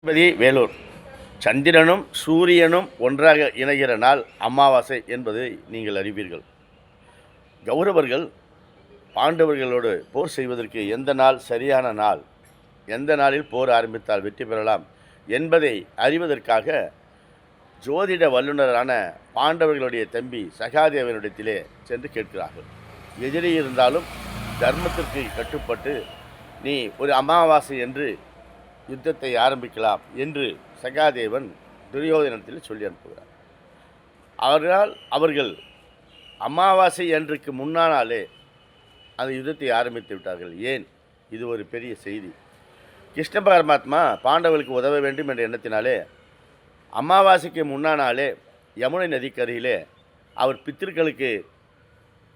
திருப்பதி வேலூர். சந்திரனும் சூரியனும் ஒன்றாக இணைகிற நாள் அமாவாசை என்பதை நீங்கள் அறிவீர்கள். கௌரவர்கள் பாண்டவர்களோடு போர் செய்வதற்கு எந்த நாள் சரியான நாள், எந்த நாளில் போர் ஆரம்பித்தால் வெற்றி பெறலாம் என்பதை அறிவதற்காக ஜோதிட வல்லுநரான பாண்டவர்களுடைய தம்பி சகாதேவனிடத்திலே சென்று கேட்கிறார்கள். எதிரி இருந்தாலும் தர்மத்திற்கு கட்டுப்பட்டு நீ ஒரு அமாவாசை என்று யுத்தத்தை ஆரம்பிக்கலாம் என்று சகாதேவன் துரியோதனத்தில் சொல்லி அனுப்புகிறார். அவர்கள் அமாவாசை அன்றைக்கு முன்னாலே அந்த யுத்தத்தை ஆரம்பித்து விட்டார்கள். ஏன்? இது ஒரு பெரிய செய்தி. கிருஷ்ண பரமாத்மா பாண்டவர்களுக்கு உதவ வேண்டும் என்ற எண்ணத்தினாலே அமாவாசைக்கு முன்னாலே யமுனை நதிக்கரையிலே அவர் பித்திருக்களுக்கு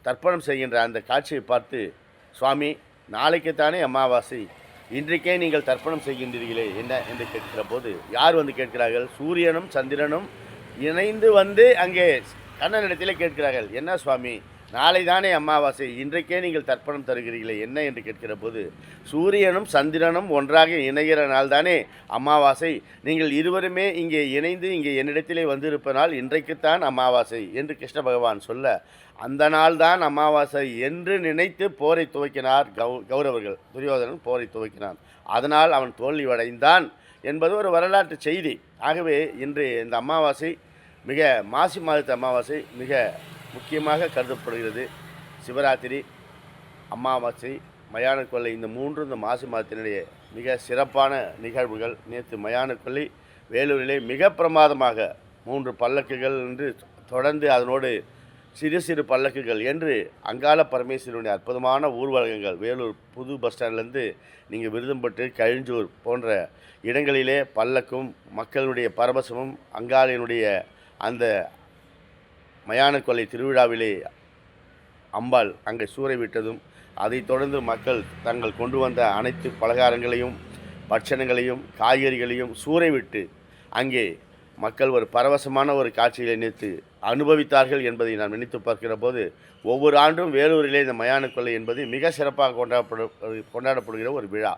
தர்ப்பணம் செய்கின்ற அந்த காட்சியை பார்த்து, சுவாமி, நாளைக்குத்தானே அமாவாசை, இன்றைக்கே நீங்கள் தர்ப்பணம் செய்கின்றீர்களே என்ன என்று கேட்கிற போது, யார் வந்து கேட்கிறார்கள்? சூரியனும் சந்திரனும் இணைந்து வந்து அங்கே கண்ணனிடத்திலே கேட்கிறார்கள். என்ன சுவாமி, நாளை தானே அமாவாசை, இன்றைக்கே நீங்கள் தர்ப்பணம் தருகிறீர்களே என்ன என்று கேட்கிற போது, சூரியனும் சந்திரனும் ஒன்றாக இணைகிற நாள் தானே அமாவாசை, நீங்கள் இருவருமே இங்கே இணைந்து இங்கே என்னிடத்திலே வந்திருப்பனால் இன்றைக்குத்தான் அமாவாசை என்று கிருஷ்ண பகவான் சொல்ல, அந்த நாள் தான் அமாவாசை என்று நினைத்து போரை துவக்கினார் கௌரவர்கள். துரியோதனன் போரை துவக்கினான். அதனால் அவன் தோல்வியடைந்தான் என்பது ஒரு வரலாற்று செய்தி. ஆகவே இன்று இந்த அமாவாசை மிக மாசி மாதத்து அமாவாசை மிக முக்கியமாக கருதப்படுகிறது. சிவராத்திரி, அமாவாசை, மயான கொள்ளை, இந்த மூன்று இந்த மாசி மாதத்தினுடைய மிக சிறப்பான நிகழ்வுகள். நேற்று மயான கொள்ளை வேலூரிலே மிக பிரமாதமாக 3 பல்லக்குகள் என்று தொடர்ந்து அதனோடு சிறு சிறு பல்லக்குகள் என்று அங்காள பரமேஸ்வரனுடைய அற்புதமான ஊர்வலகங்கள் வேலூர் புது பஸ் ஸ்டாண்ட்லேருந்து நீங்கள் விருதம்பட்டு கழிஞ்சூர் போன்ற இடங்களிலே பல்லக்கும் மக்களுடைய பரவசமும் அங்காளினுடைய அந்த மயான கொள்ளை திருவிழாவிலே அம்பாள் அங்கே சூறை விட்டதும், அதைத் தொடர்ந்து மக்கள் தங்கள் கொண்டு வந்த அனைத்து பலகாரங்களையும் பட்சணங்களையும் காய்கறிகளையும் சூறை விட்டு அங்கே மக்கள் ஒரு பரவசமான ஒரு காட்சியை நினைத்து அனுபவித்தார்கள் என்பதை நாம் நினைத்து பார்க்கிற போது, ஒவ்வொரு ஆண்டும் வேலூரிலே இந்த மயான கொள்ளை என்பது மிக சிறப்பாக கொண்டாடப்படுகிற ஒரு விழா.